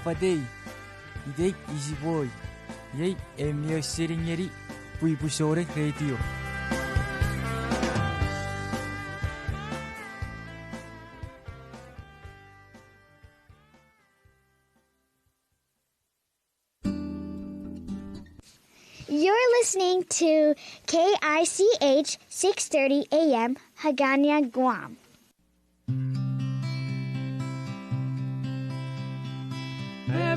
Fatei, idei easy boy, yei emio seringeri, Pwipwi sore radio. You're listening to KICH 6:30 AM Hagana, Guam.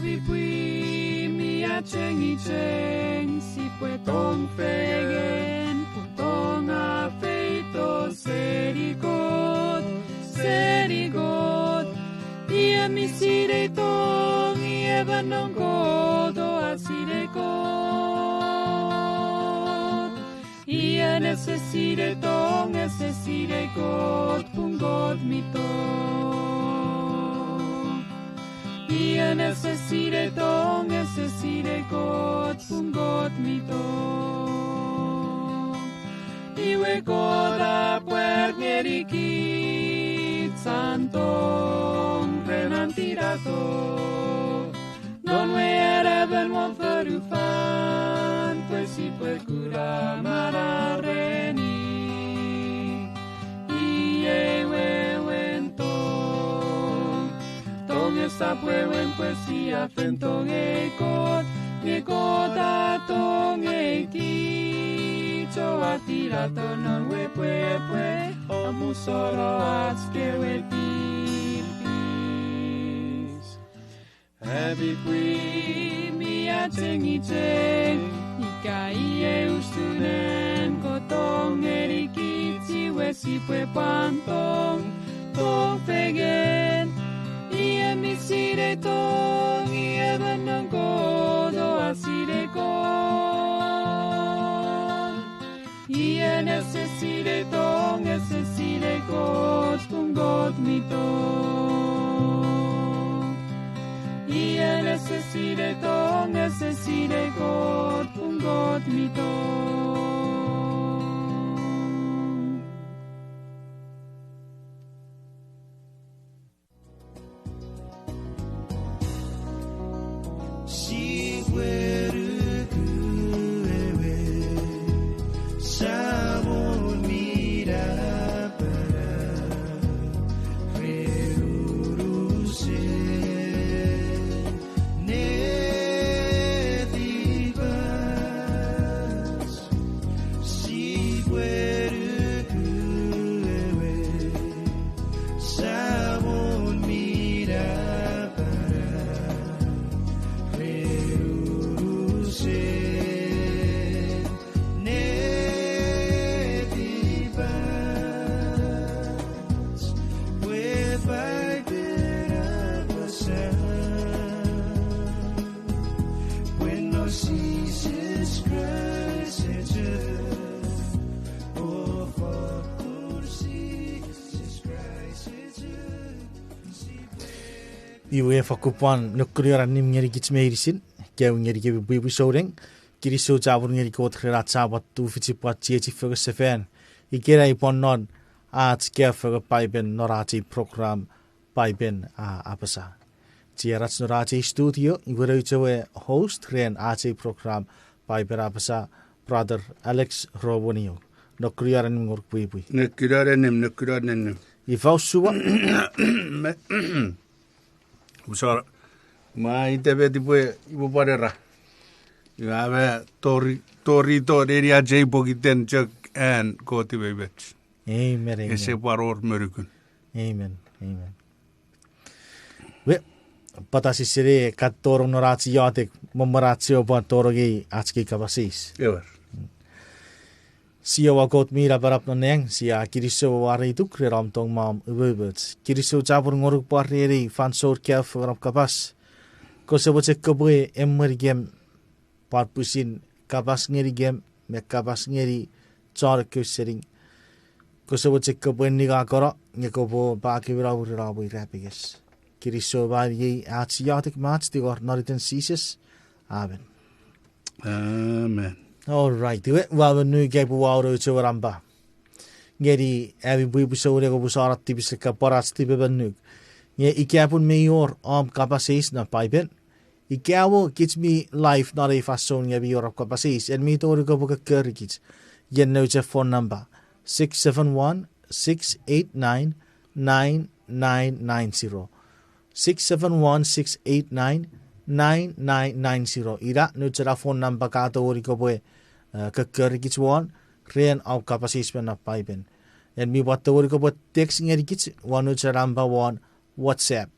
Pwipwi mia chengi cheng si pue tong fegen putong a feito serigod ia mi sire tong ia banong godo a sire god ia necesire god pungod mi tong ia necesire God, pungot mito. Iwe goda puer ngerikit santong renantirato. Non we eraben wan ferufan, pues si puer cura marareni. Ie we wentong, tong esa puewen pues si afentong ngekot atong cho atirato non we pwe omusoro atskewe pilpis. Pwipwi mia chengi cheng ika ie ustunen kotong erikitsi we si pwe pantong tong fegen ie mi sire tong ie benong godo asire kon ie necesire god pungot mi tong ie necesire god pungot mi tong. Iwe fakupan nukrioran nim ngeri gitsmeirisin keu ngeri ke Pwipwi soreng kiriso chabur ngeri ko thra chabat tu fichipat chichi fega sefen ikera ipon non at ke fega Paipel norati program Paipel Apasa chiarats norati studio iwe chowe host ren ati program Paipel Apasa brother Alex Rhowuniong nukrioran ngor Pwipwi nukrioran Ifa suwa Usar mai tebe tipo ibu parera. Iabe tori ria jay bogiten chak and koti bebet. Amen. Ese paror merukun. Amen. We patasi sere katorong norati yatek momaratio patorogi atski kabasis. Ever. Sia wakot mira barap neng sia kiriso wari tu kreram tong mam ubebet kiriso cabur ngoruk pareri fansor kaf rap kapas ko seboche kobe emmer gem patpusin kapas ngeri gem me kapas ngeri char kusering ko seboche kobe niga kora ngekobo ba kibra urabu rapiges kiriso wari atsiatik mats digor noriten Sises. Amen. All right, well, nu gebu wauro chowaramba. Ngeri abi Pwipwi sore ko busarat tibis ka paras tibe benuk. Nge ikapun mayor kapasis na Paipel. Ikawo kits mi life na re fason nga biyor kapasis. En mi tori ko buka kits. Yen no phone number 671-689-9990. 671-689-9990. Ira no phone number ka tori ko buka kits one. Ren au kapasis na Paipel. En mi wat tori ko buka text nga kits one no number one WhatsApp.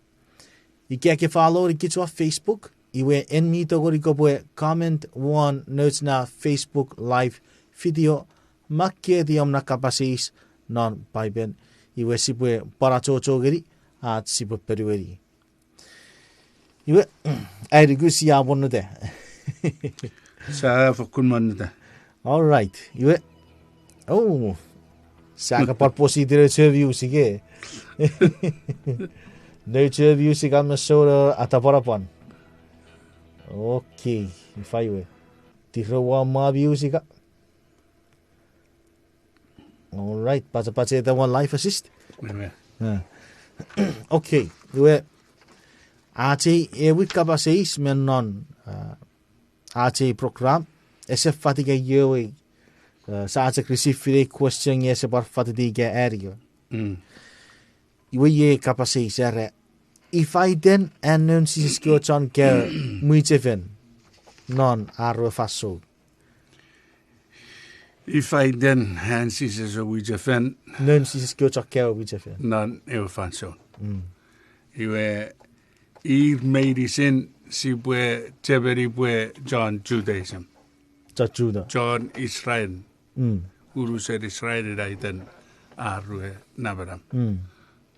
Ike follow kits wa Facebook. Iwe en mi to ko buka comment one notes na Facebook live video makke diom na kapasis non Paipel. Iwe sipwe para chocho geri at sipwe periweri. Iwe ay rigusi ya bonu de. Sa fakun man da. All right. Iwe oh sa ka purpose dire review sige. No review siga masora ataparapan. Okay, ifaiwe. Tihrawa ma view siga. All right, pacha ita one life assist. Okay, iwe ate ewi kapasis men non ate program ese fatiga yewe sa ate receive question ese par fatiga area. Iwe ye kapasis ere Ifa Iten annuk Sises on ke Mwichefel non arwe faso. Ifa Iten han Sises Mwichefel Non Sises ke Mwichefel. non ewe faso. Iwe medicine si bwe teberi bwe John Judaism. Juda. John Israel. Uru said Israel Iten arwe nabaram.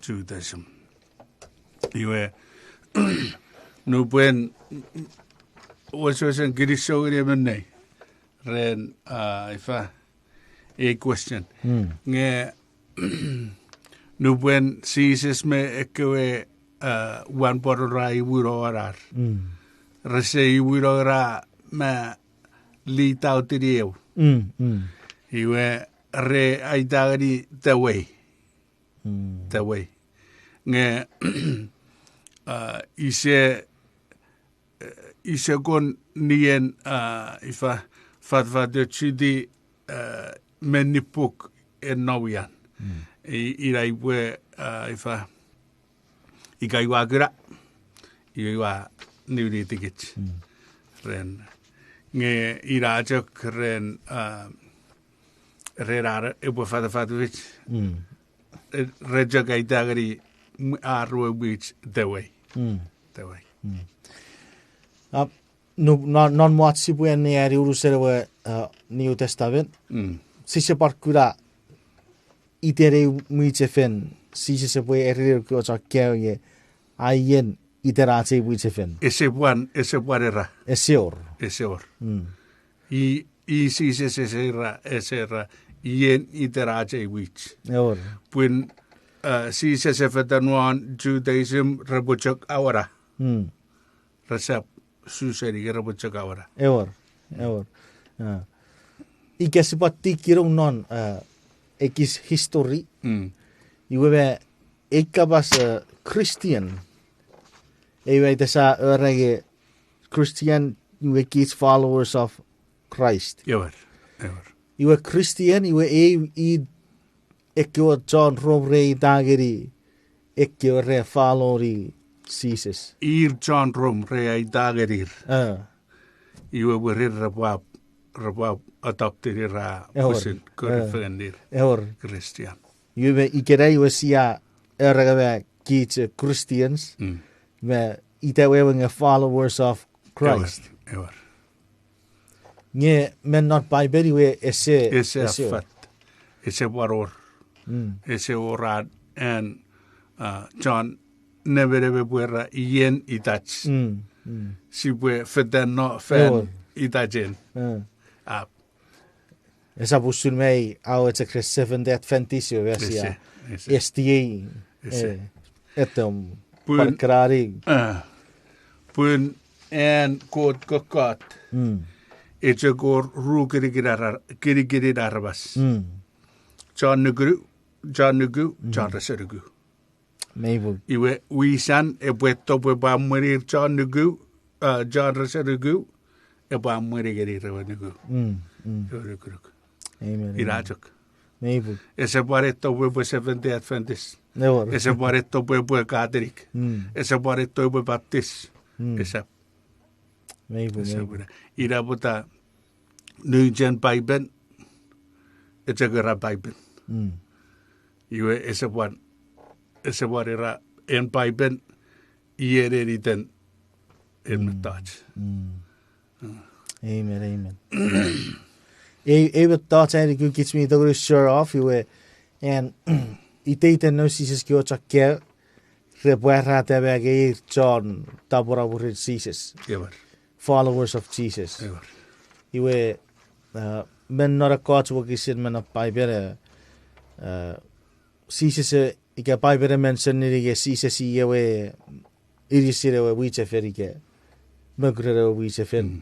Judaism. Iwe no buen was en giriso ire Meni ren ifa a question nge no buen Sises me ekewe wan porra iwuro arar rese iwuro ra ma li tautiriu iwe re aidagari the way nge ise kon nien ifa fatva de chidi menipuk en nowian ira iwe ifa ikaiwa gra iwa niuri tikit ren nge ira jok ren rera iwe fatwich reja gaitagari arwe which the way. No non muatsi buen ne ari urusere New Testament. Sise parkura itere Mwichefel sise bue eri ko chakke ayen iterace Mwichefel. Ese buarera. Eseor. I Sises esera yen iterace which. Eor. When Sises efetanuan Judaism rabuchak awara. Resep suseri rabuchak awara. Eor. Ike sipati kirong non ekis history. Iwe ekabas Christian. Ewe desa erege Christian iwe kis followers of Christ. Ewer. Iwe Christian iwe ekewe John Romrei dageri ekewe re followeri Sises. John Romrei dagerir. Iwe werir rabwab adopted ra kusin kurfendir. Christian. Iwe ikere iwe siya erege kits Christians. Me ite followers of Christ. Ewer. Nye men not Paipel iwe ese afat. Ese waror. Ese orad and John never buera yen itach. Si bue feden no fen itajen. Esa busul mei au ete Seventh Adventist yo versia. STA etom parkrari. Pun en kot kokot. Ete gor ru kirigiri arbas. John Nugu, John Reserugu. Maybe. Iwe wisan e puesto pues pa morir John nugu, John rasa nugu, e pa morir geri rawa nugu. Amen. Irajok. Maybe. Ese pareto pues Seventh Day Adventist. Never. Ese pareto pues Catholic. Ese pareto pues Baptist. Ese. Maybe. Ira puta nujen Paipel. Ese gara Paipel. Iwe ese era en Paipel. Iere riten en metach. Amen. Even thoughts and it gets me to sure off you and ite no Sises kyo chakke repuera te bege John tabora with Sises. Followers of Jesus. You men not a coach wo gisin men of Paipel Sises ike Paipel mention ike Sises yewe irisire we Mwichefel ike mugre we Mwichefel.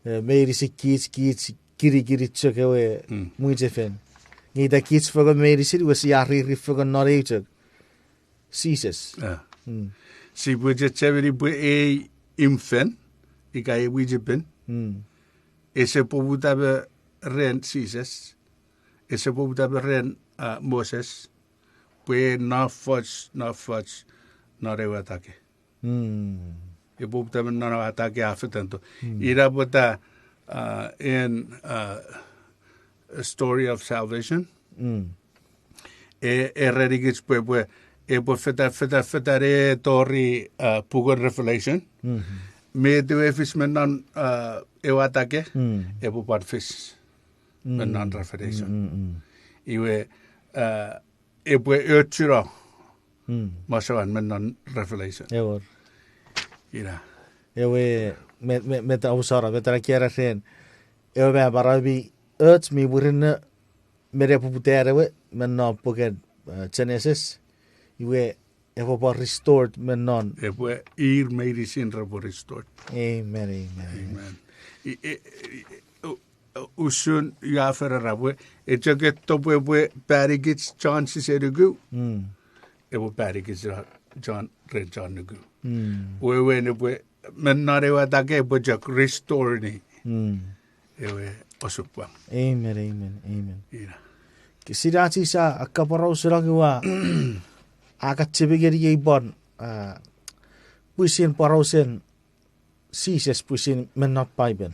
Meiri si kids kiri tsuk we Mwichefel. Ni da kids for meiri si was yari for not age. Sises. Si budget chaveri bu imfen ikai Mwichefel. Ese pobutabe ren Sises. Ese pobutabe ren Moses. Pue na fudge na rewatake. E pobutabe na rewatake afetanto. Ira bota in a story of salvation. E redigits pue feta tori pugon revelation. Me de fish men non ewatake e part fish men non revelation. Iwe e pue urchiro masawan men non revelation. Ever. Ira. Ewe met ausara met rakera ren. Ewe ba barabi urch mi burin mere puputere we men non poken Genesis. Iwe ever bar restored men non. Ewe medicine restored. Amen. Usun ya ferrawe e jaget to we parigits chances edugu. Ewe parigits John nugu. We ne men not ewa dage but jak restore ni. Ewe osupwa. Amen. Kisirati sa akaparo suragiwa akatsibigeri bon pusin parosen Sises pusin men not Paipel.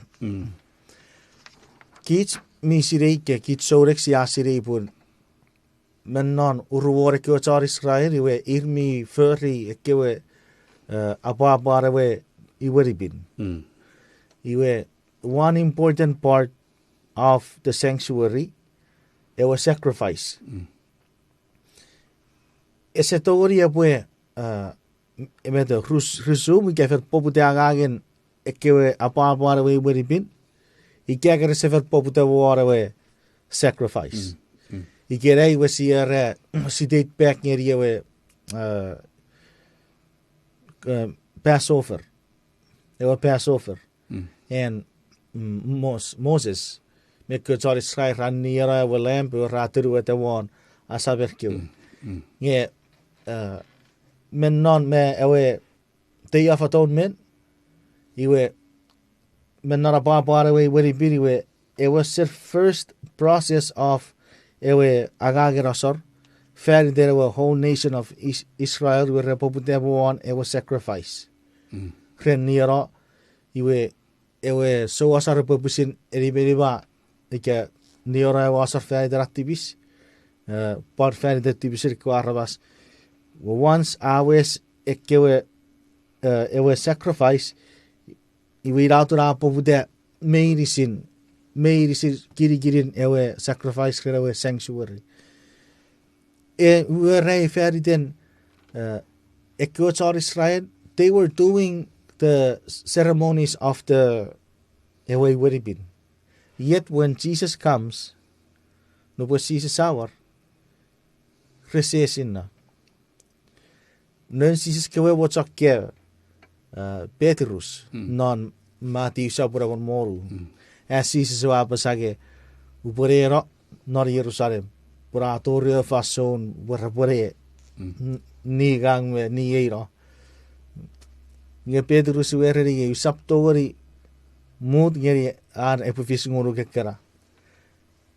Kits mi sireke kits sorex ya sirepun men non urwore kyo char Israel we irmi furri ekewe apara we iweribin. Iwe one important part of the sanctuary it was sacrifice. Ese teoria pue emeto resum que fer popute agagen ekewe apara we iweribin. Ikagere sefer popute ware we sacrifice. Ikere we si date back near we Passover. They were Passover. And Moses me kutsar Israel ran near we lamp we raturu at the one asaberku. Yeah, men non me away day of atonement. Iwe men not a bar away very big way. It was the first process of ewe agagerasor. Fair there were a whole nation of Israel were republic one it was sacrifice. Ren nira iwe so was a republican eriberiba ike nira was a fair activist. Part fair the tibisir kwarabas. Once always ekewe it was sacrifice. Iwe rautura popude medicine kirigirin ewe sacrifice ewe sanctuary. We were fair then ekewe Israel they were doing the ceremonies of the ewe weribin. Yet when Jesus comes, no was Jesus hour recess inna. No Jesus kewe wotsakke Petrus non mati sabura con moru. As Jesus wa Apasa uporero nor Jerusalem. Pura torre fason pura ni gang me ni eiro. Nge Petrus wereri ge saptori mood ngeri an epifis nguru kekera.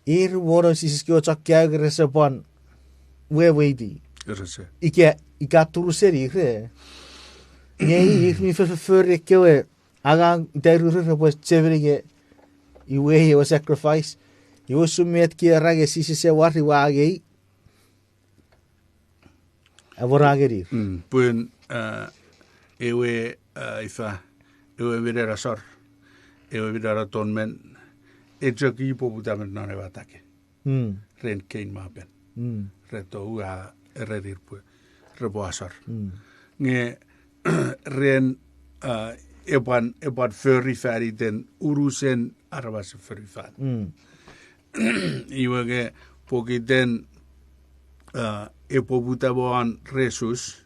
Woro Sises kio chakya resepon weidi. Rese. Ika turuseri re. Nge mi fer ekewe agang derure pues cheverige iwe was sacrifice. Yo sumet ki rage Sises se wari wage. Avorageri. Puen ewe ifa ewe videra sor. Ewe videra tonmen. Ejaki poputamen nane watake. Ren kein mapen. Reto ua eredir pue reboasor. Nge ren eban furry fari den urusen arabas furry fari. Iwage poki den poputaboan resus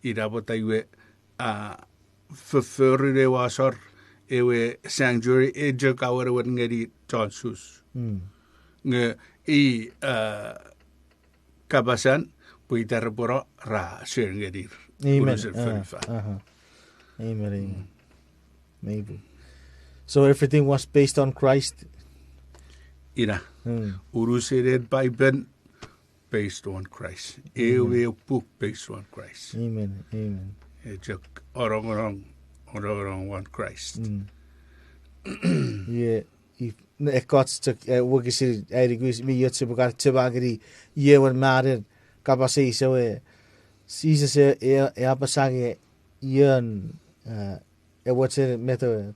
irabota iwe furry rewasor ewe sanctuary ejaka wera ngeri tonsus. Nge kabasan puitar poro ra shengerir. Amen. Amen. Maybe. So everything was based on Christ. Ina. Urusired Paipel based on Christ. Ewe book based on Christ. Amen. Amen. Ejak orang one Christ. Yeah. If God's took work is mi yotse bugar tebagri yewen marer kapasi so Sises Apasa ge yen what's meto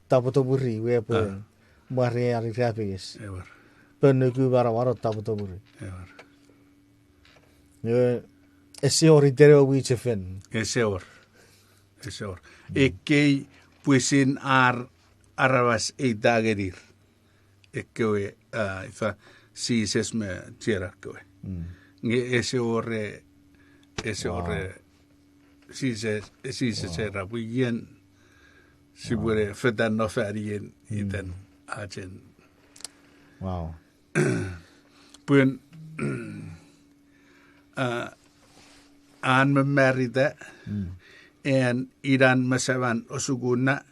tapotoburi we po mare ari rapis. Ever. Penuku barawaro tapotoburi. Ever. Ese oritero Mwichefel. Eseor. Ekei puisin arabas eitagerir. Ekewe ifa Sises me tierra kewe. Nge ese ore Sises era buien si puede fetan no ferien iten achen. Wow. Puen an me merita en iran masavan osuguna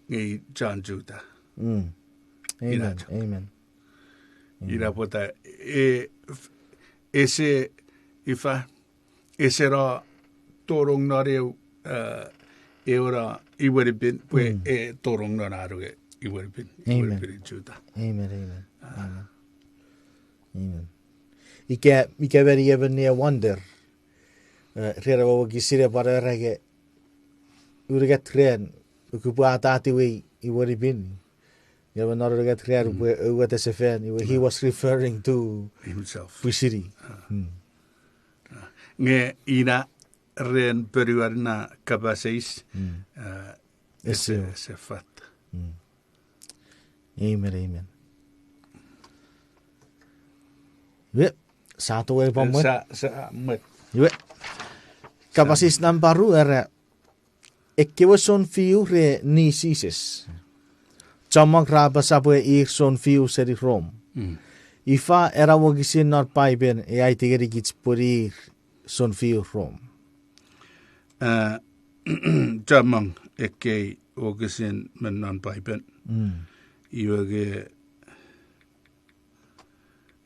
ngi janjuta. Amen. Amen. Ira pota ese ifa ese ra torong nareu eura iweripin pue torong naruge iweripin juta. Amen. Ike very even near wonder. Rera wo gisire para rage urget tren ukupa atati we iweripin. Yeah, when not get clear what is a fan, he was referring to himself. Pwipwi. Nge ina ren periwarna kapaseis ese fat. Amen. Yep, satu way pamoy. Sa met. Yep. Kapasis ng paru era ekewe son fiu re ni Sises. Chamang raba sabwe son fiu seri Rome. Ifa era wogisin nor Paipel ai tigeri gitspuri son fiu Rome. Chamang eke wogisin men non Paipel. Iwage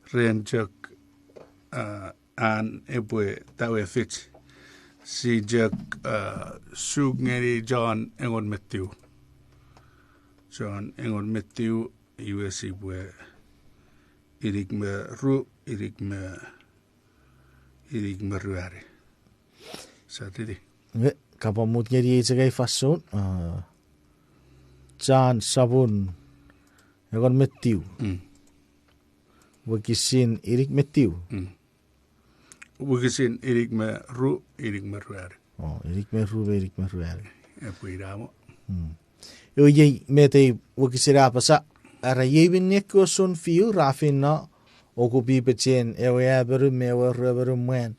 renjak an ebwe tawe fitch. Si jak sug ngeri John engon Matthew. John engon Matthew iwe si bwe irik me ru irik me ruare. Sa tidi. Kapamut ngeri isagay fason John sabun engon Matthew. Wagisin irik Matthew. Wagisin irik me ru irik me ruare. Oh, irik me ruare. Epuiramo. Yo ye mete wakisira Apasa ara yebin neko son fiu rafin na okupi pechen ewe aberu mewe reberu mwen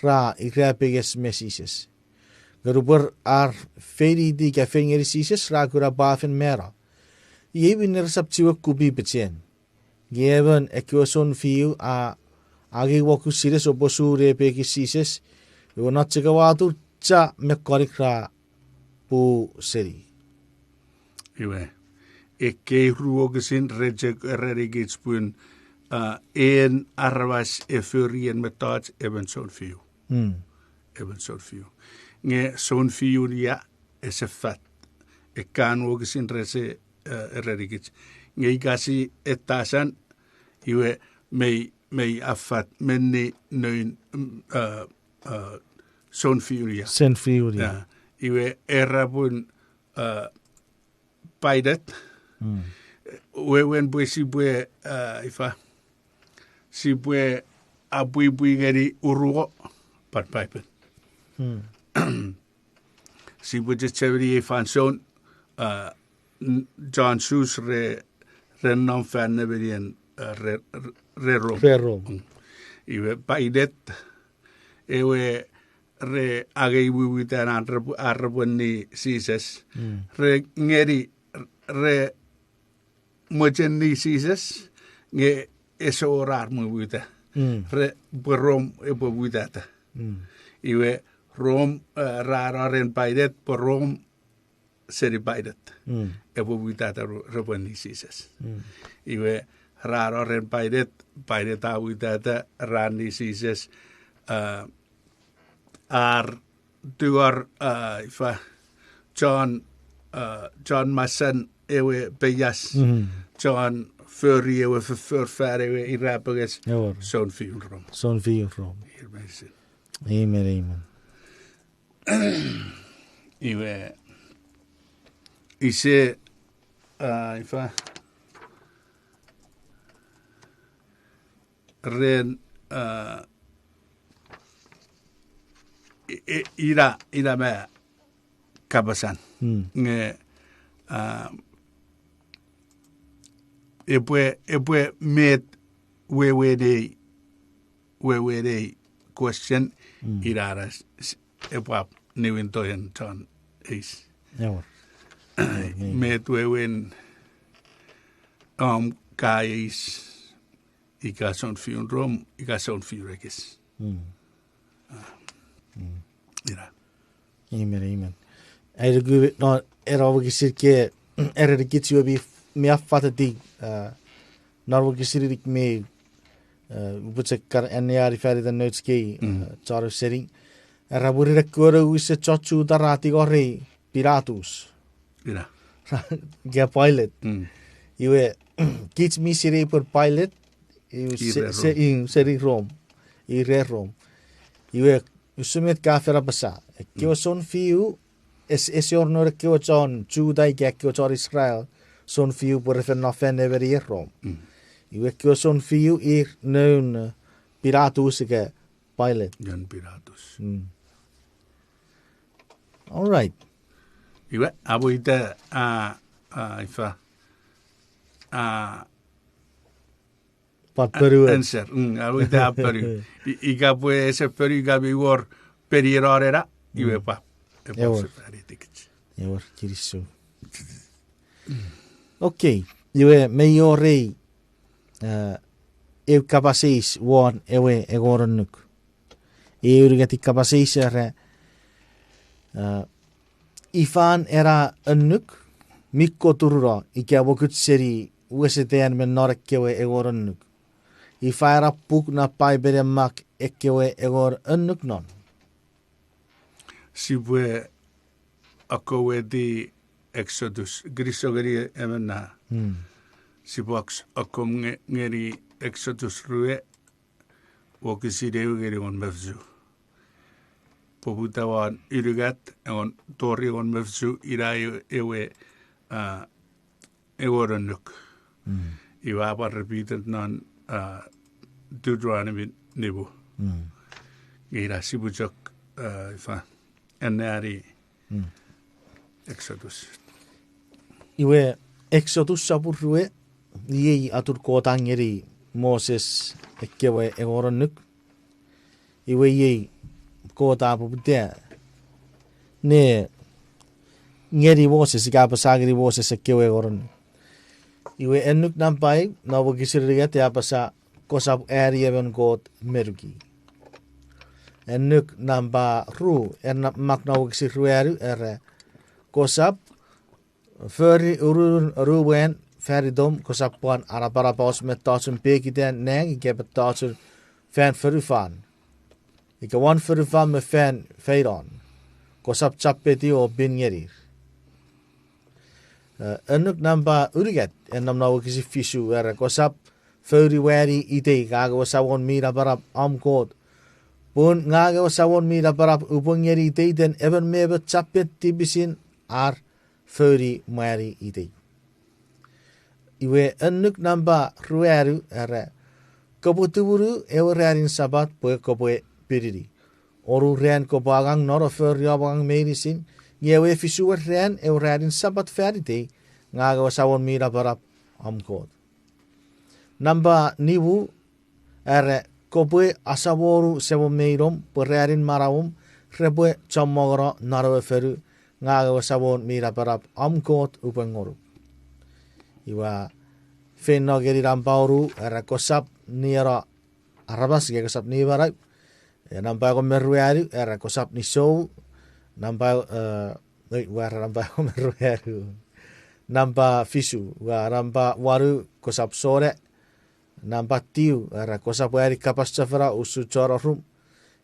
ra ikrapeges mesises. Garubur ar feri di kafengeri Sises ra kura bafin mera. Yebin nersaptiwa kupi pechen. Yeben eko son fiu a agi waku Sises obosu repeki Sises Iwe natsika watu cha mekorikra pu seri. Iwe. Ekewe Rhowuniong redigitspun een arwas efurien metaat even zo'n fiu. Even zo'n fiu. Nge zo'n fiu ja is een fat. Ik kan ook eens in redigits. Nge ikasi etasan iwe mei afat meni nein zo'n fiu ja. Sen fiuri. Ja. Iwe erapun paidet. Wewen bue si bue Ifa si bue a Pwipwi geri urugo pat Paipel. Si bue je chevri fanson John Sus re non fan neverien re rom. Ferrom. Iwe paidet ewe re agei wiwitan arrabuni Sises re ngeri re mochen ni Sises nge eso orar wiwita re rom e wiwita iwe rom raren paidet por rom seri paidet e wiwita robani Sises iwe raren paidet a wiwita rani Sises ar duar Ifa John Massen ewe beyas John Furry ewe verfar ewe irapages zo'n fiurum. Zo'n fiurum. Amen. Iwe ise Ifa ren ira me kabasan nge epwe met wewe de question iraras epwa niwintoyen ton is met wewen kais ika son fiun ika son fiurekis ira Amen. Ergu no erawagi ke erigitsi obi me affatati narwagi sirrik me butekar eniari feri den noitski charu sering eraburi rekoro wisse chachu darati gore piratus ira ge pilot iwe kits mi siri por pilot iwe seri rom I re rom iwe usumet kafera basa kiwa son fiu es ornor kiwa chon judai kiwa chon Israel son fiu por efen na fen ever I rom iwe kiwa son fiu I neun piratus ke pilot Jan piratus all right iwe abuita Ifa pat peru answer abuita peru ika pue ese peru ika bigor perirorera iwe pa Ewer kiriso okay iwe meiore kapasis won ewe egoronuk urigati kapasis era ifan era annuk koturuno ikabokut seri wesetean men norkewe egoronuk ifara puk na paibere mak ekewe egor annuk non si bue akowe di Exodus grisogeri emena si box akom ngeri Exodus rue wokisireu geri on mevzu pobutawan irigat on tori on mevzu ira ewe egoranuk iwa pa repeated non Deuteronomy nibu ira sibujok Ifa enari Exodus iwe Exodus sapurrue iei atur kotangeri Moses ekewe egoronuk iwe iei kota puputea ne ngeri Moses ikapasageri Moses ekewe egoronuk iwe ennuk nampai nawo kisiriga te apasa kosap area ben got meruki annuk namba ru makna wiksi rueru kosap feri urun ruwen feridom kosap puan arapara paus mettatun pekiten neng ike bettatun fan ferufan ike wan ferufan me fan feiron kosap chapeti o bin ngerir annuk namba uriget namna wiksi fisu kosap feri weri ite kaga wasawon mira barap amkot pun ngaga wasawon mira barap upong yeri ite den even mebe chapet tibisin ar feri weri ite iwe annuk namba rueru kabutuburu ewerin sabat poe kopoe piriri oru ren kopagang noro feri abang medicine yewe fisu ren ewerin sabat ferite ngaga wasawon mira barap amkot namba niwu kopoe asaworu sebo meirom pererin marawum repue chomogoro narawe feru ngaga wasawon mira barap amkot upengoru iwa fenno geri rampauru kosap niera arabas ge kosap ni barai namba ko meruari kosap ni show namba namba ko meruari namba fisu namba waru kosap sore namba tiu kosap wari kapas chafara usu choro rum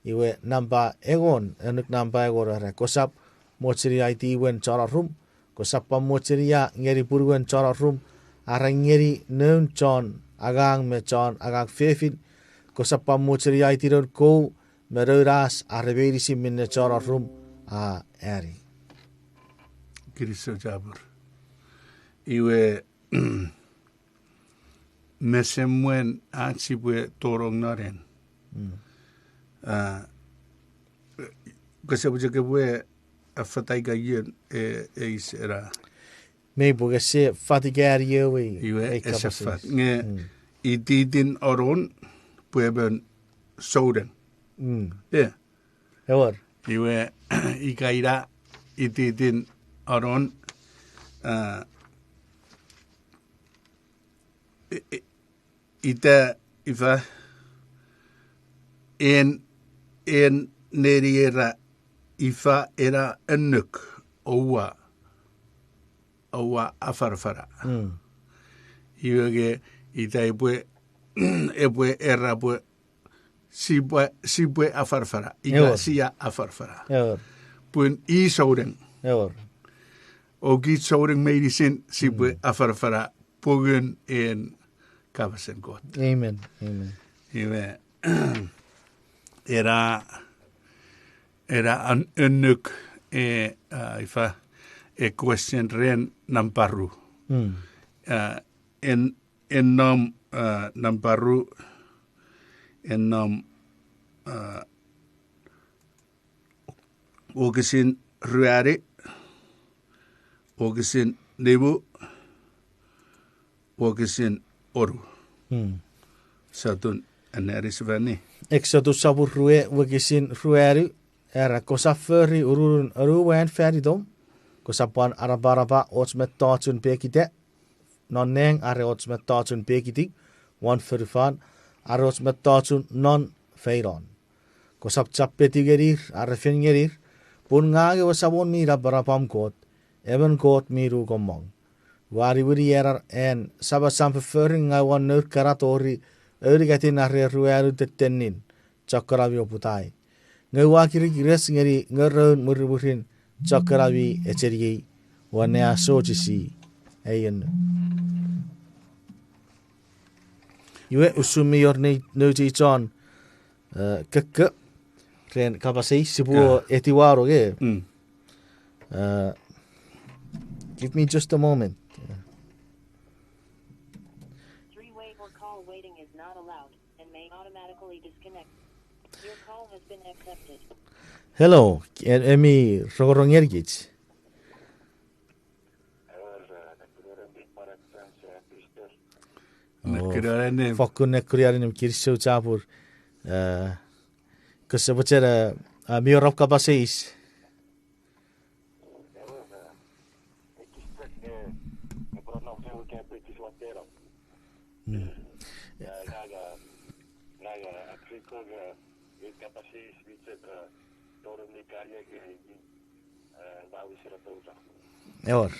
iwe namba egon enuk namba egor kosap mochiri IT wen choro rum kosap pa mochiria ngeri purwen choro rum arang ngeri neun chon agang me chon agang fefit kosap pa mochiria IT ron ko meruras araberi si minne choro rum a eri Kiriso jabur iwe mesemwen achibwe torong naren kasabuje kebwe afataiga yen isera me buge se fatigar yewe iwe esafat nge ididin oron pueben soden Ewer iwe ikaira ididin oron ita ifa en neriera ifa era annuk owa afarfara iwege ita epwe era pwe sibwe afarfara ika sia afarfara pun I souden og giet souden medicin sibwe afarfara pugun en kabasen god. Amen. Iwe era an annuk ifa question ren namparu. En nam namparu en nam ogesin ruare ogesin nebu ogesin oru. Satun anerisvani. Exodus sabur rue wagisin rueru era kosaferi urun ruwen feridom kosapan arabaraba otsmet tatun pekite non neng are otsmet tatun pekiti wan ferfan are otsmet tatun non feiron kosap chapeti gerir are fingerir pun ngage wasabon mi rabarapam kot even kot miru gomong wari wuri erar en sabasam förring ngawan nur karatori örigatin arre rueru tetenin chakaravi oputai ngawakiri gires ngeri ngeron muriburin chakaravi echeri wane asochisi ayen yue usumi yorni nuti john keke ren kapasei sibu etiwaro ge give me just a moment. Three-way or call waiting is not allowed and may automatically disconnect. Your call has been accepted. Hello, emi rogorongiergich. Fakun nekuriarin kirso chapur. Kusabutera miorop kapaseis. Eor.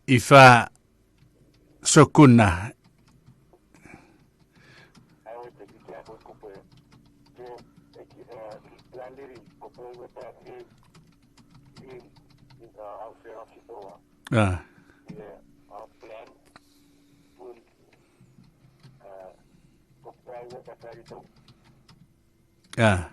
Ifa sokuna. Ah. Ah.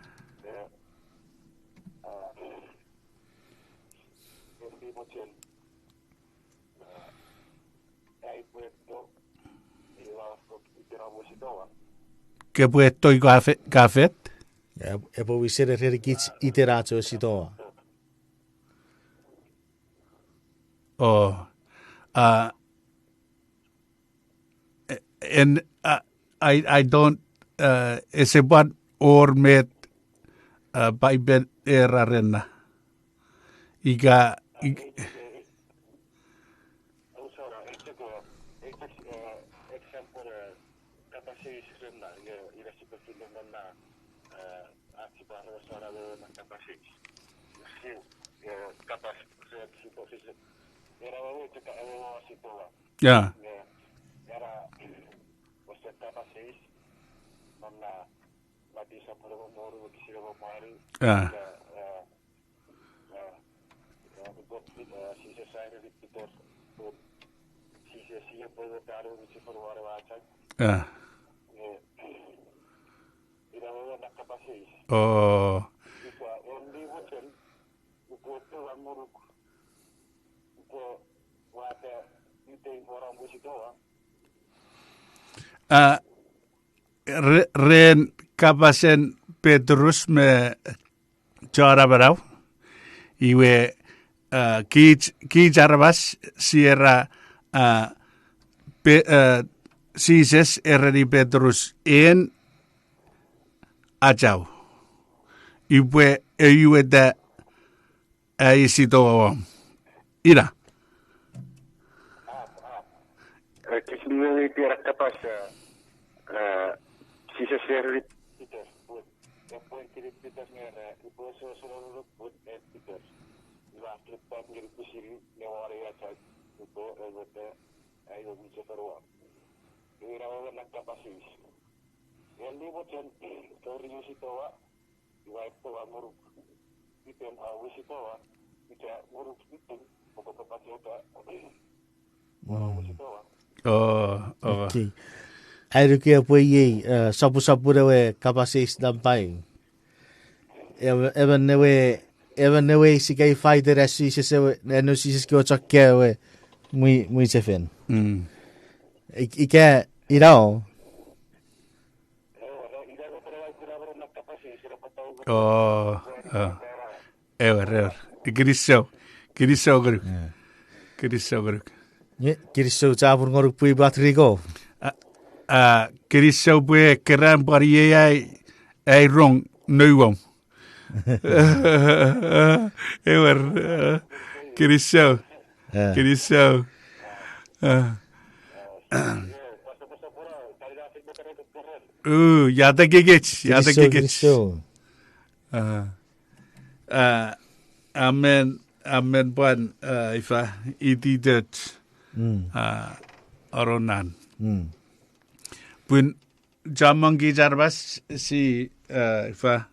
Ke puettoi kafet? Ja po visere herkits iteraatio sitoa. Oh. And I don't is what or met Paipel erarena. Iga ja. Ja. Ja. Oh. Ren kapasen Petrus me cara barau. Iwe ki jarabas sierra Sises erri Petrus en ajau. Iwe da isito ira. Kisliwe pira kapas Sises erri Oh. Okay. Airu kia po ye sapu rewe kapasis dampai. Even newe sikai fighter as Sises no Sises ko chakya we Mwichefel. Ika irao. Oh. Ever. Kirisau guruk. Kirisau guruk. Ye kirisau cabur ngoruk pui batrigo. Kirisau pue keran pari ai rong nuwong. Ever. Kirisau. Yata gegech. Amen buan Ifa Iten Oronan. Pun jamang jarbas si Ifa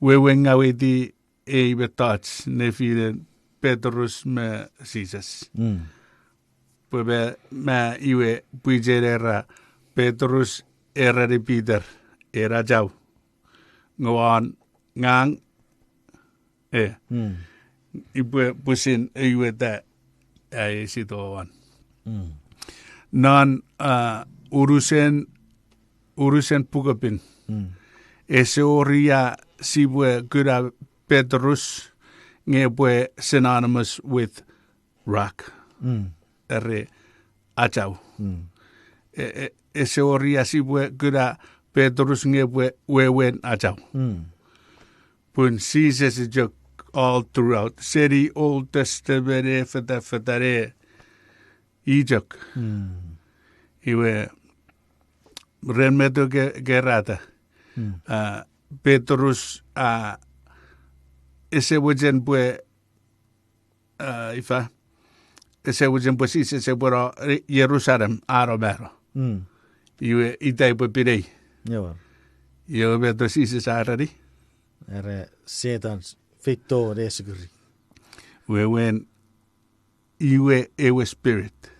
wewenga wedi betats nefilen Petrus me Sises. Pube ma iwe puijerera Petrus era de Peter era jau. Ngawan ngang ibu pusin iwe da ai sitoan. Non urusen pugapin. Esoria sibwe gura Petrus ngebwe synonymous with rock. Ere achau. E se oria si bue kura Petrus nge bue wewen ajau. Pun Sises is jok all throughout. Seri Old Testament e fetare I jok. Iwe ren meto gerata. Petrus ese wajen bue Ifa ese wajen bue Sises e bura Jerusalem aromero. Iwe itai bue pirei. Joo. Iwe beto Sises arari. Satans fitto reseguri. When iwe ewe spirit.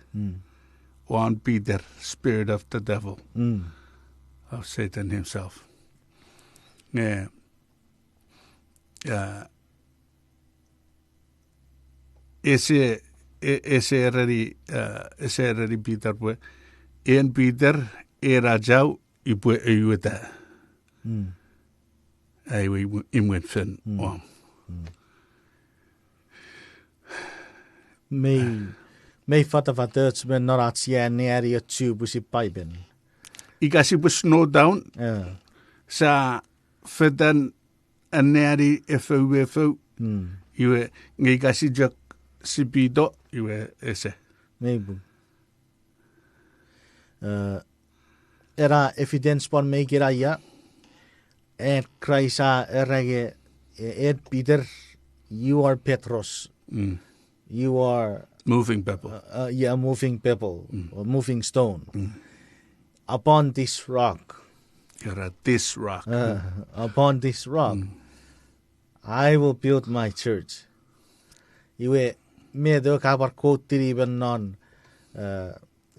One Peter, spirit of the devil. Of Satan himself. Yeah. Ese rari Peter bue. En Peter era jau I bue eiweta. Aiwe Mwichefel. Mei fatafatuts men noratsia neri tube si Paipel. Ikasi bue snow down. Sa fedan aneri efeu. Iwe ngikasi jak sipido iwe ese. Maybe. Era evidence pon me kiraya. And Christa erage Ed Peter, you are Petros. You are moving pebble. Moving pebble or moving stone. Upon this rock. This rock. Upon this rock, I will build my church. Iwe me do kabar kotiri ben non.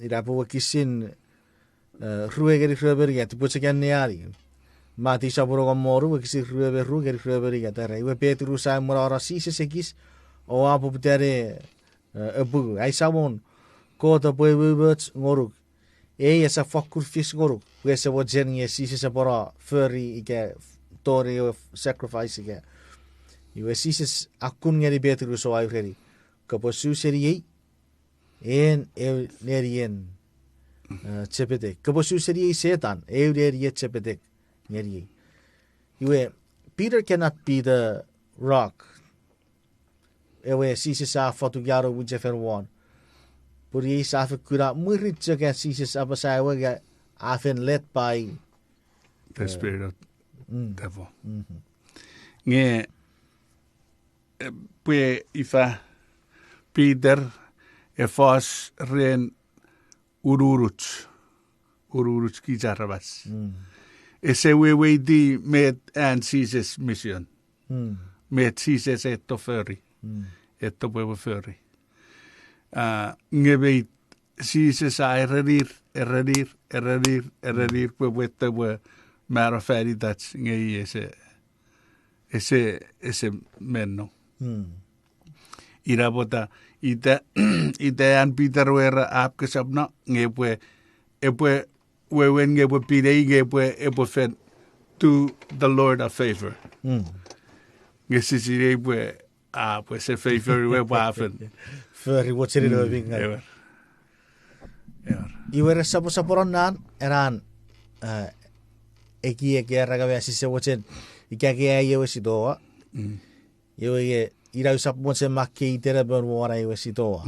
Irapu kisin ruegeri rueberi tu pucekan neari. Mati saburo moru kisi rueberi gatare. Iwe Petrus sa mora Sises ekis o apu putere ebu. Ai samon kota Pwipwi ngoruk. Esa fakkur fish ngoruk. Wesa wajen ye Sises abora furry ike tori of sacrifice ike. Iwe Sises akun ngeri Petrus o ayreri. Kaposu seri en nerien chepedek. Kaposu seri Satan everi chepedek neri. Iwe Peter cannot be the rock. Ewe Sises a fotugaro Mwichefel one. Puri sa kura murit jaga Sises Apasa wega often led by the spirit of devil. Nge pwe Ifa Peter fas ren ururuch ki jarabas. Ese we di met and Sises mission. Met Sises etto furry. Etto pwe furry. Nge weit Sises a errerir pwe wette we mara färdig dats nge ese menno. Ira bota ite an Peter wera ap kesabna nge pwe wewen nge pwe pirei nge pwe fen to the Lord a favor. Nge sisire pwe pwe se favor we wafen. Furry watcheri do vinga. Iwe saporan nan eran eki ragawe Sises watchen ikake yewe sidoa. Yewe ira usap watchen makke itere ben wara yewe sidoa.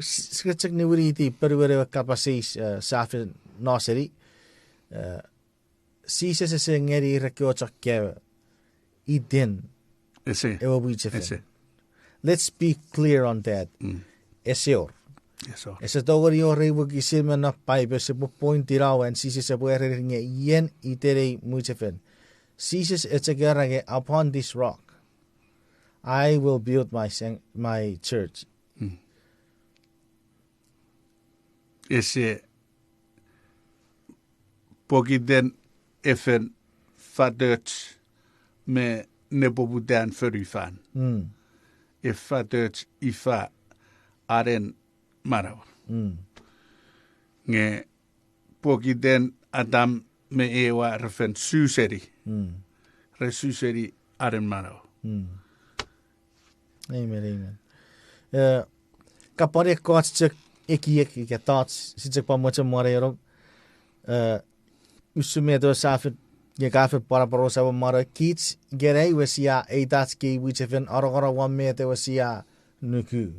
Sketsek ni wiri perwere kapasis safen naseri. Sises ese ngeri rekyochakke Iten. Ese. Ewa Mwichefel. Let's be clear on that. Eseor. Ese togori o reibu kisime na Paipel se po pointi rao en Sises se po eringe yen itere Mwichefel. Sises etsegerage upon this rock I will build my church. Ese pogiden efen fadert me nebobudan furifan. If fadert Ifa aren maraw. Nge pogiden Adam me ewa refen suseri. Resuseri aren maraw. Amen. Kapare kotsek ekewe thoughts sitse pa mocha morero usume to safet ye gafe para sa mara kids gerei wesia eidatski Mwichefel arogara wamme te wesia nuku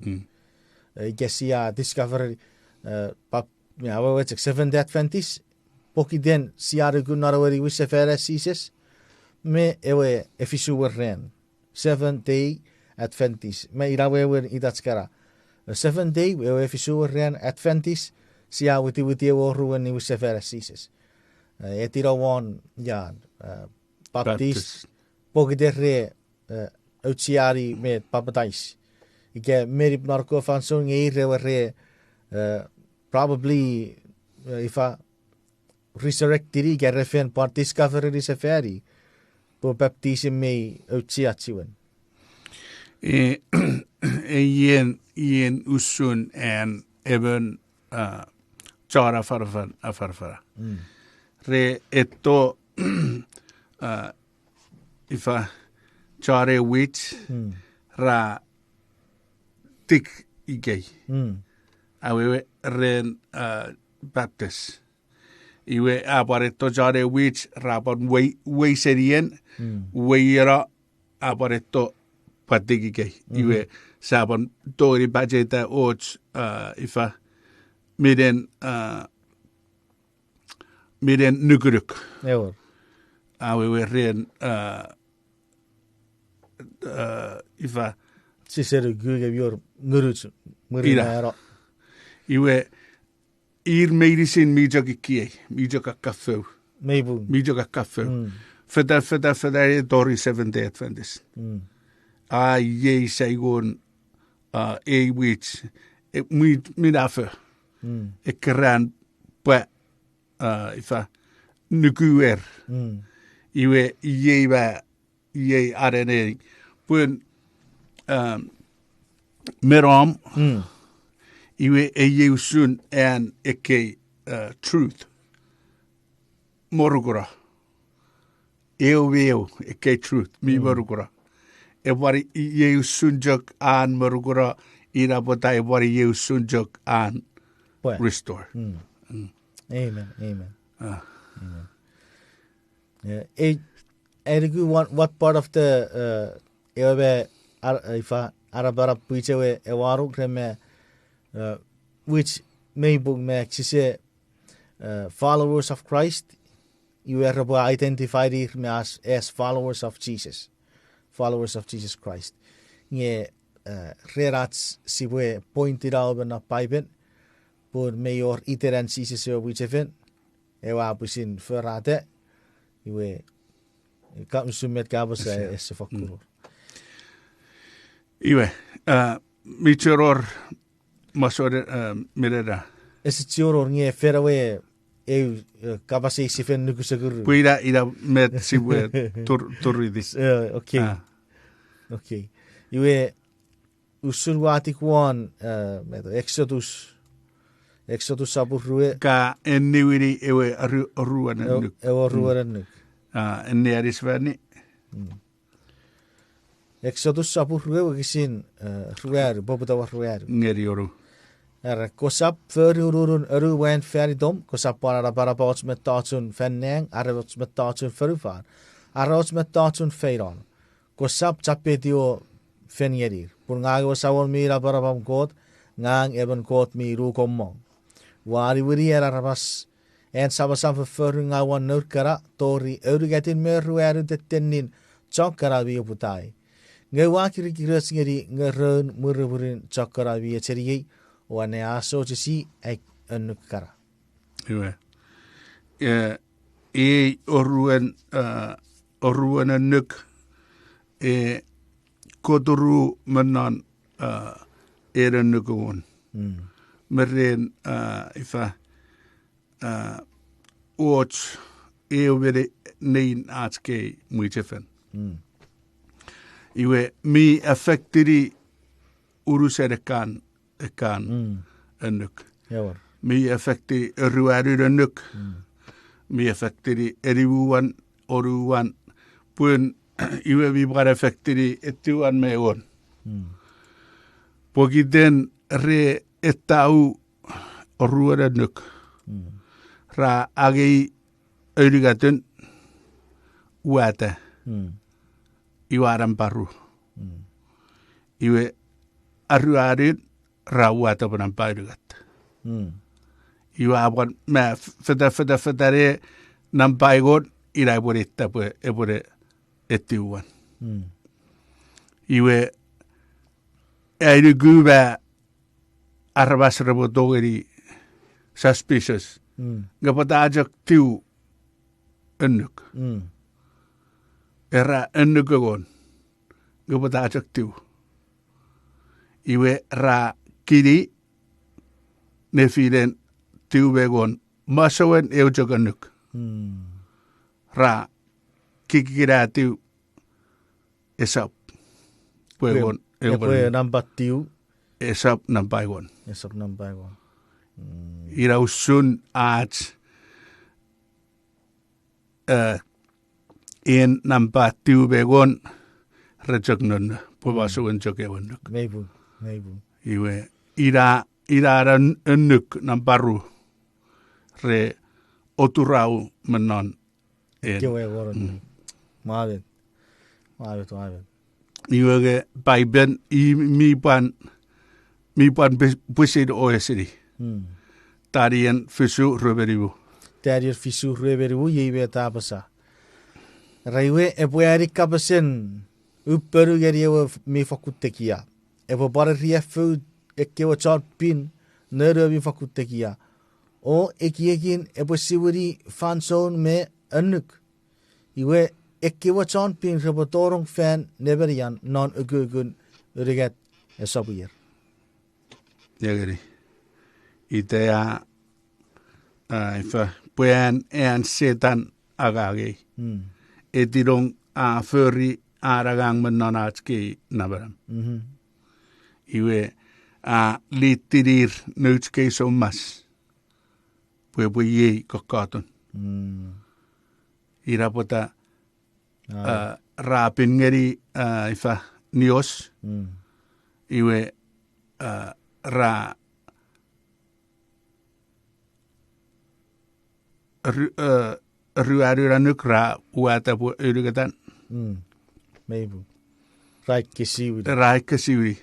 gesia discovery pap ja we 7 Adventist poki den siare gunnaraweri Mwichefel Sises me ewe efisu ren 7-day Adventist me irawe wer idatskara 7-day we efisu ren Adventist sia witi wo ruwen ni Mwichefel Sises etira wan ja Baptist poki derre utsiari met papadais ike merip narko van zo'n re probably Ifa resurrect diri gerrefen part discovery Mwichefel po baptism me utsiatsiwen ien usun en even chara farfara re eto Ifa chare wit ra tik igay awe ren Baptist iwe abareto chare wit ra bon we serien weira abareto patik igay iwe sabon tori bajeta och Ifa miden nukuruk ewer awe ren Ifa sisere guge bior ngurut murina iwe medicine mijok kafeu mebu mijok kafeu feda dori 7-day Adventist ye saigon wich midafe ekran pa Ifa nukuer iwe ye arene pun meram iwe usun en eke truth morugura ewe eke truth mi morugura ebari ye usun jok an morugura ira bota ebari ye usun jok an restore amen amen Erigu, what part of the ewe Ifa arabara puichewe ewaru kreme which may book me say followers of Christ you are identified as followers of Jesus Christ ye rerats siwe pointed out na Paipel por mayor iteran Sises o Mwichefel ewa pusin ferrate iwe kam sumet kabos es fakuro iwe michoror masore mirera es tioror nge ferawe kabase sifen nukusaguru puira ira met siwe turridis okay iwe usulwati kwan Exodus saburue ka enniwiri ewe ruanan ruanan enniarisvani Exodus saburue kisin ruar bobutawa ruar ngerioru kosap förurun ruwen färdom kosap para bauts met tatsun fenneng arrots met tatsun förufar arrots met tatsun feiran kosap chapedio fenyerir pungago sawon mira para bam god ngang eben god mi ru kommong wari wiri arabas en sabasam förunga wan nurkara tori örugatin merruaru dettenin chokara bi putai ngewakiri kirasngeri ngeron murburin chokara bi cheriyi wane aso chisi ek annukara iwe oruen annuk koturuno menan annukun meren Ifa och ekewe nein atske Mwichefel iwe mi affectiri uruserekan annuk mi affecti ruaru annuk mi affectiri erivuan oruan pun iwe vi bara affectiri etuan meon pogiden re etau o ruar annuk. Ra agi öyrigatun uata. Iwaran paru. Iwe arruarin ra uata panan pairugat. Iwa abuan mä fetare nan paigon irai boretta pure ettiuan. Iwe äidy guvä arvas rabotogeri suspicious. Gapata ajak tiu annuk. Era annuk agon. Gapata ajak tiu. Iwe ra kiri nefilen tiu vegon masawen eujak annuk. Ra kikira tiu esap. Puegon Pue nampat tiu. esap nampaigon. Esok nampai ko. Ira usun aaj en nampat tiu vegon rejak nun puwasuan jokewan. Meibu. Iwe ira annuk namparu re oturau menon en. Kewe koron. Maavet. Iwe ke Paipel mi pan busid oesiri. Tarien fisu ruberibu. Tarier fisu reveribu yive Apasa. Raiwe epueri kapasen upperu geriwe mi fakutekia. Epo bara riefu ekewe charpin nere mi fakutekia. O ekiekin epo siwiri fanson me annuk. Iwe ekewe charpin repotorong fan neberian non ugugun uriget esabuyer. Jageri. Itea ifa puen en setan agagi. Etirong a furry aragang menonatski nabaram. Iwe a litirir nutske so mas. Pwipwi ye kokaton. Irapota rapin ngeri ifa nios. Iwe ra ruaruranuk ra uata pu urugatan. Meibu. Right kisiwi. Rai kasiwi.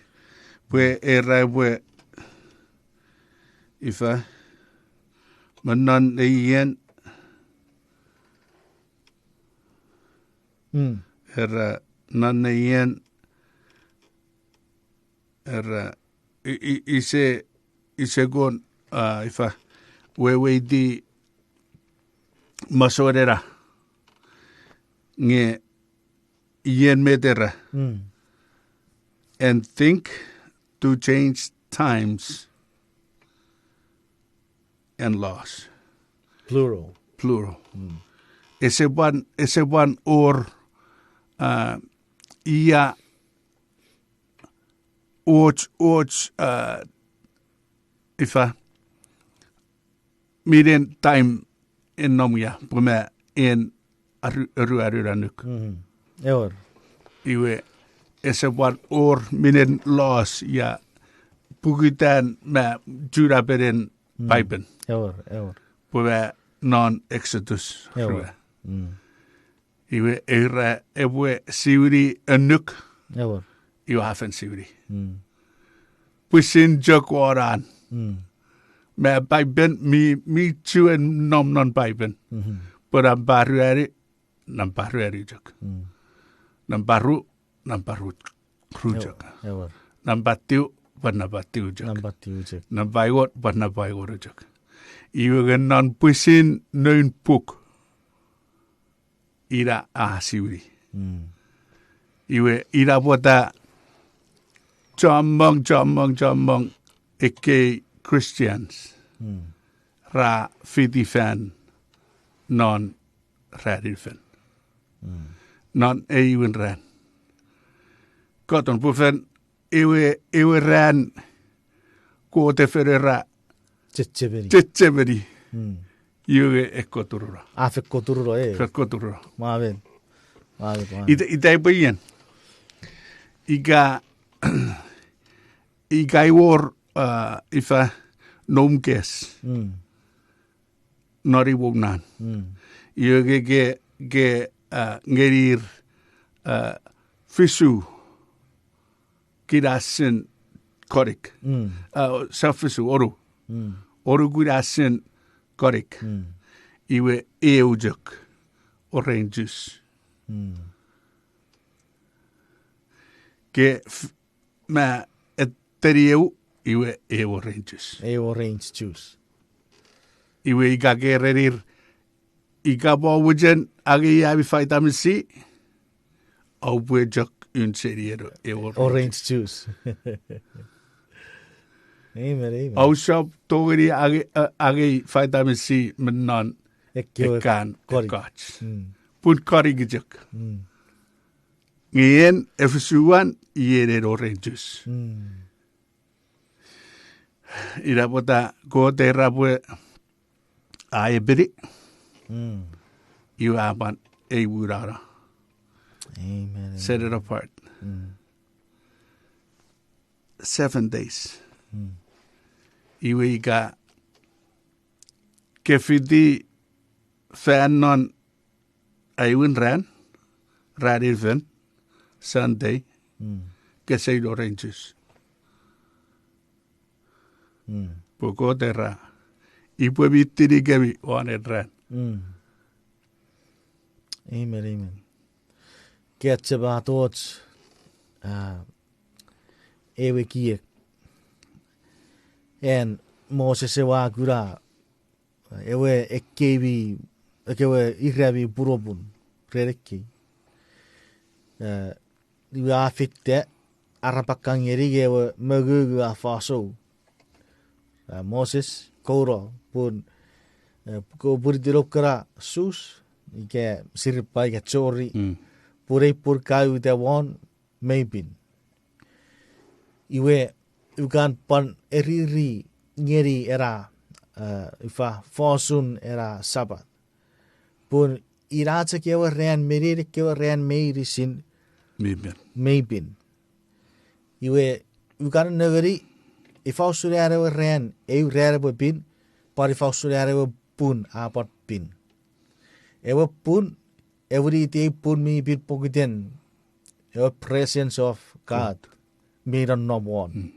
Pue era pue ifa menon eien era non eien era ise gon ifa wewe di masorera nge ien metera and think to change times and laws. Plural. Ese one or ia och ifa miren time en nomia puma en aruaruranuk. Eor. Iwe ese one or minen laws ya pugitan ma juraperen Paipel. Eor. Puma non-exodus. Eor. Iwe era ewe siwiri annuk. Eor. Iwe hafen siwiri. Pusin jakwaran. Ma Paipel mi chuen nom non Paipel. Pura baruari jak. Namparu krujak. Eor. Nampatiu jak. Nampat tiu. Nampaigot jak. Iwe gen non pusin neun puk. Ira siwiri. Iwe ira pota jamong eke Christians. Ra fiti fan non rarir fan. Non ewen ran. Koton pufen ewe ran kote ferera Checheberi. Iwe koturuno. Fe koturuno Koturuno. Maavet. Ita ipaien. Iga iwor ifa nomkes. Nori wognan. Iyo ge ngerir fisu kirasin korik. Sa fisu oru. Oru kirasin korik. Iwe eujok oranges. Ke ma eterieu iwe oranges. Orange juice. Iwe ikagererir ikabawajan agi yabi vitamin C. Aubwejok un seriero Orange juice. Amen. Ausap togeri agi vitamin C menon ekan ekach. Pun kari gijok. Ngien efsuan iere orange juice. Ira pota ko te rapue aebiri. You aban e wurara. Amen. Set it apart. 7 days. Iwe ika kefidi fanon ayun ran even Sunday kesay oranges. Poko terra. Ipo bitiri gabi one ran. Amen. Get about thoughts. Ewe kiek. En Moses se wa gura. Ewe ekewe irabi burobun. Rereki. Iwe afitte. Arapakang ewe magugu afaso. Moses kouro pun ko buridirop kara sus ike sirpa ike chori purei pur kau te won meibin iwe ukan pan eriri ngeri era ifa fosun era sabat pun iracha kewa ren meriri kewa ren meiri sin meibin iwe ukan negeri Ifa surare we ren rare we bin, but ifa surare we pun apat bin. Ewe pun every day pun me bit pogiden. Ewe presence of God made on no one.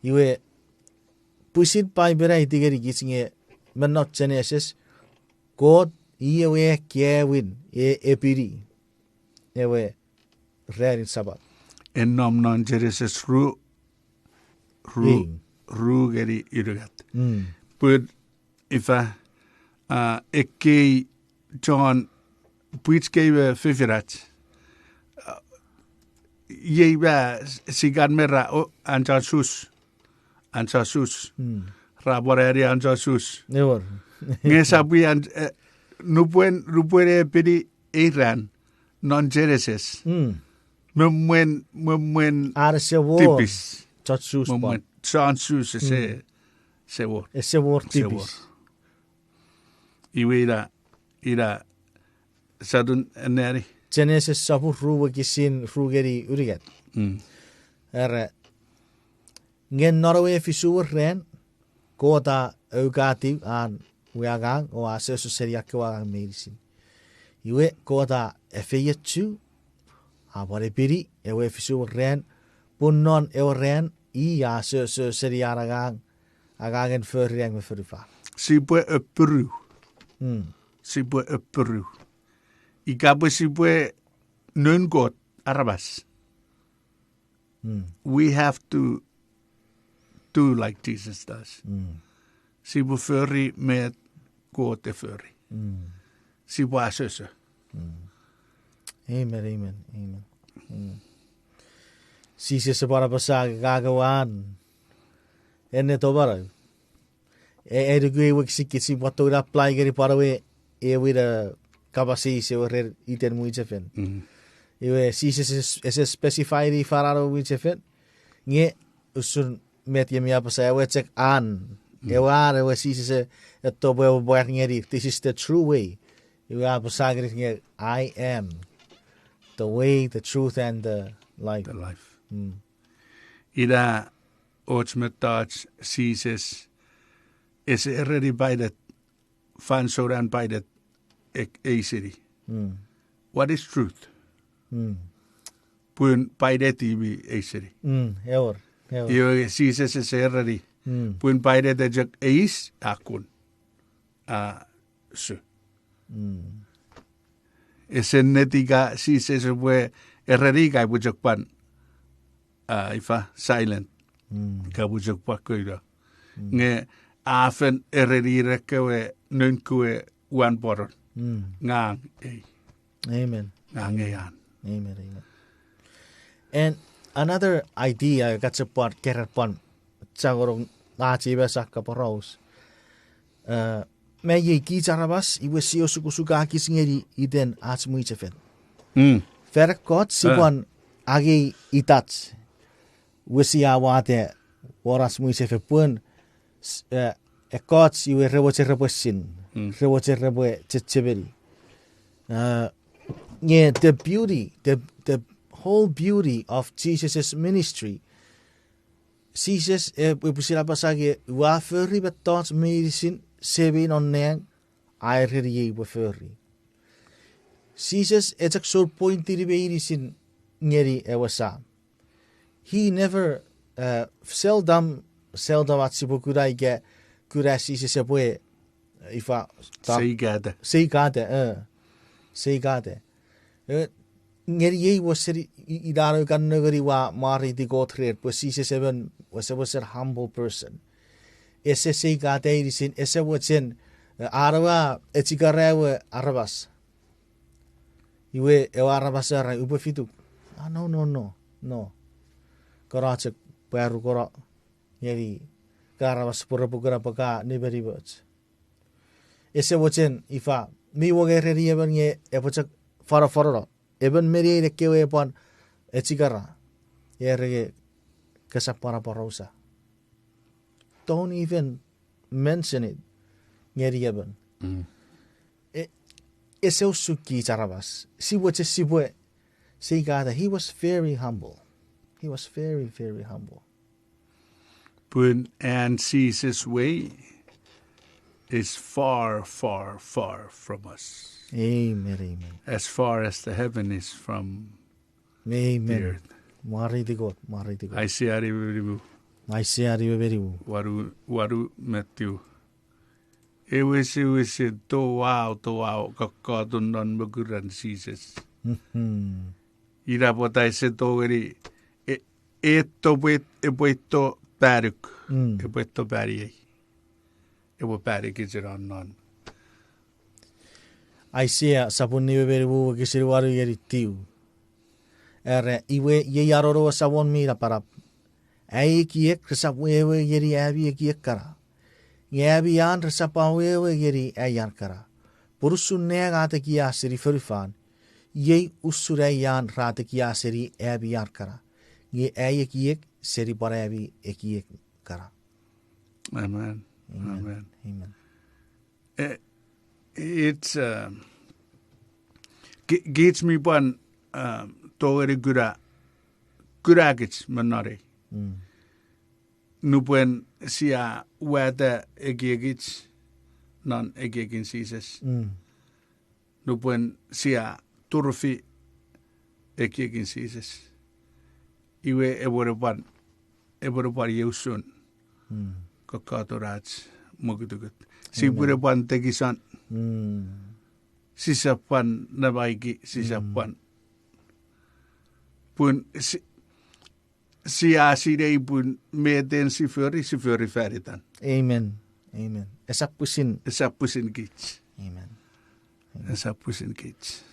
Iwe pusit by berai digeri gising men not Genesis. God ewe kewin epiri. Ewe rare in Sabbath. En nom non Genesis Ru geri irugat. But if eke John Pwipwi fifirat ye ba sigan mera anjasus raboreri anjasus Never. Ngesabi and nupuen pedi Iran non Genesis. Mwen Arse war. tipis. Chatsus Moment chansus se word. Ese war tipis. Iwe ira sadun neri. Genesis sapu ruwa kisin rugeri urigat. Ngen Norway fisuur ren kota eugati an wiagang o asesu seriak wagang medicine. Iwe kota efeyetu abore piri ewe fisuur ren punnon ren ja se seriaragang agagen förriang med förrifa. Sipue upperu. Sipue upperu. Ikabe sipue nungot arabas. We have to do like Jesus does. Sipue förri med gåte förri. Sipue asöse. Amen. Sises sa para basa gagawaan. Ene to bara. Edugui wiksikit si wato na apply gari para we da kabasi si Rhowuniong Iten Mwichefel. Iwe Sises es specify di fararo Mwichefel. Nge usun met yemi Apasa we check an. Ewe Sises eto bo ngeri. This is the true way. Iwe Apasa gari nge I am the way, the truth, and the life. The life. Ira Otsmetaats, Sises, is already by that fansoran by that city. What is truth? Pun by that a city. Ewer. You Sises is already. Pun by that the is akun. So. Esen netiga Sises we already guy bujakpan. Ifa silent. Kabujak koida. Nge afen already rekewe nunkue one boron. Ngang Amen. Ngangayan. Amen. And another idea got support kerapon sagorong ngaji besak kaporos. Me ye kijarabas iwe sio sukusuka kisingeri iden as Mwichefel. Verkot sibon agi itats. Wisia wate waras Mwichefel pun ekots iwe rewochereposin. Rewocherebo checheberi. Yeah, the beauty, the whole beauty of Jesus' ministry. Jesus, we pusila pasage, wa furry but thoughts medicine, seven on nang, I really were furry. Jesus, it's a short point to the medicine, nearly ewasa. He never, seldom at Sibukudai get, could as Jesus away, if I Say gade. Ngeri ye was idaro kan nagari wa mari di gotred, but C7 was a humble person. Ese say gade isin, ese watchin, arawa, etigarewe arabas. Iwe arabasara ubefitu. Ah, no. Karachak, peru kora, yeri, karabas purapukara paka, niberi words. Ese watchin, ifa. Mi wogeri even ye epochak fara even meri ekewe upon etigara yere kasapara parosa. Don't even mention it. Yeri even. Eseu suki charabas. Si wache sibwe. See God, he was very humble. He was very, very humble. Pun and sees his way is far, far, far from us. Amen. As far as the heaven is from the earth. Mari di God. I see aribu. Waru Matthew. It was to wow, kakadun non maguran Jesus. Ira potay se togeri. Eto ebueto paruk. Ebueto pari. Ebu parik is around none. I see sabun ni beberibu kisiriwaru yeri tiu. Ere iwe ye yaroro sabon mira para. Ai kiek resapwewe yeri abi kiek kara. Yabi yan resapawewe yeri ayan kara. Purusun negate kia siri furifan. Ye usure yan rate kia siri abi yan kara. Ye ai kiek siri para abi kiek kara. Amen. It's gets me one togeri guragits manare. Nupuen sia wada egigits non egigin Sises. Nupuen sia turfi egigin Sises. Iwe evorepan yeusun. Koturuno mugutugut. Si burepan tegisan. Sisapan nabaigi sisapan. Pun si asirei pun meten si feri feritan. Amen. Esapusin Kids. Amen. Esapusin Kids.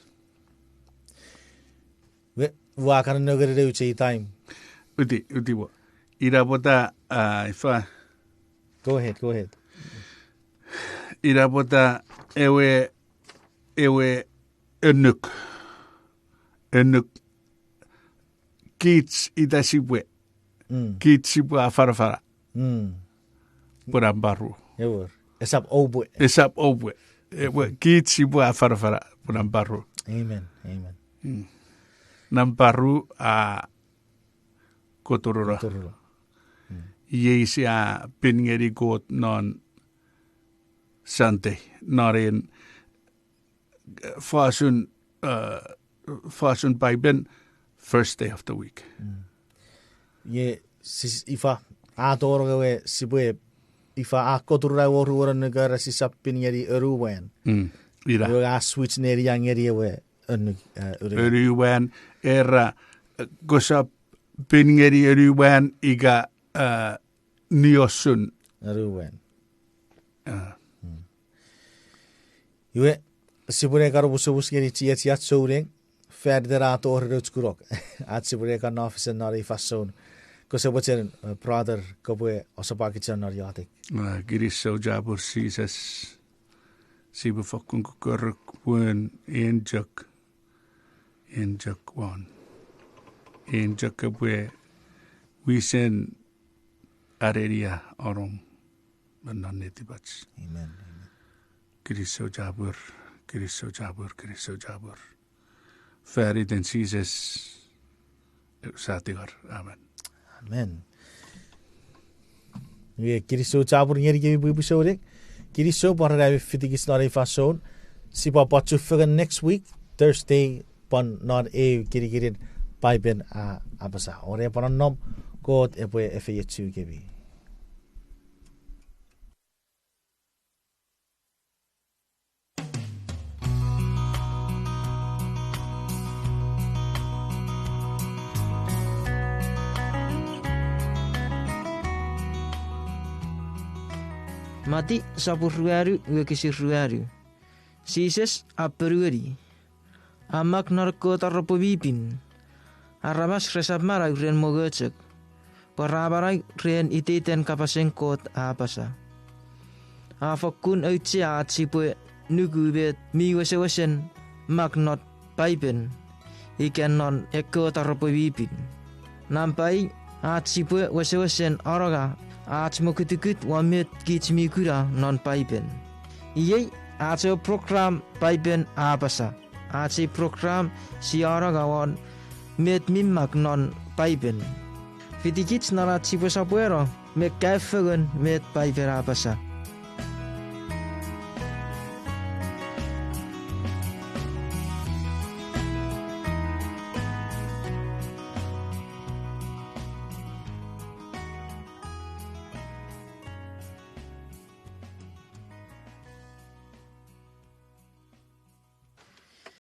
Wa kan nagare de uchi time. Uti wa. Ira bota Ifa. Go ahead. Ira bota ewe annuk. Kids itasibwe. Kids sibwa farfara. Purambaru. Ewer. Esap obwe. Ewe kids sibwa farfara. Purambaru. Amen. Namparu a koturuno. Jeesia pingeri god non Sunday, narin fasun Paipel first day of the week. Ye ifa atoro gawe sibue ifa koturuno oruora negara sisapin yeri eruwen. Ira. Yo switch neri yang yeri we Eruwen era gosap pingeri eruwen iga niosun. Eruwen. Yue sibure karo busubus geri tiat soureng verder ator rutskurok. At sibure kan officer nari fason. Kosabochen brother kobe osapakichan nari atik. Giriso jabur Sises sibu fakun kukuruk wen injak wan. Injak kabwe wisen areria orong mananetibats. Amen. Giriso jabur. Färdig den Sises satigar. Amen. Amen. Ye kiriso chabur ngeri ke Pwipwi sore. Kiriso para fitigis nari fason. Sipa pachu fagan next week Thursday pon not kiri Paipel Apasa. Ore pon nom god epwe FA2 kebi. Mati sapurruaru wekisirruaru. Sises aperuari. Amak narko tarpobipin. Aramas resapmarai ren mogocek. Parabarai ren Ifa Iten kapasengkot Apasa. Afakun uitsi atsipue nugubet miwesewesen magnot Paipel. Ikan non ekewe tarpobipin. Nampai atsipue wesewesen araga. Atsmokutukut wamet gitsmikura non Paipel. Iyay atse program Paipel Apasa. Atse program siara gawan met mimak non Paipel. Fitikits narat sipo sapuero mekkaifegun met Paipel Apasa.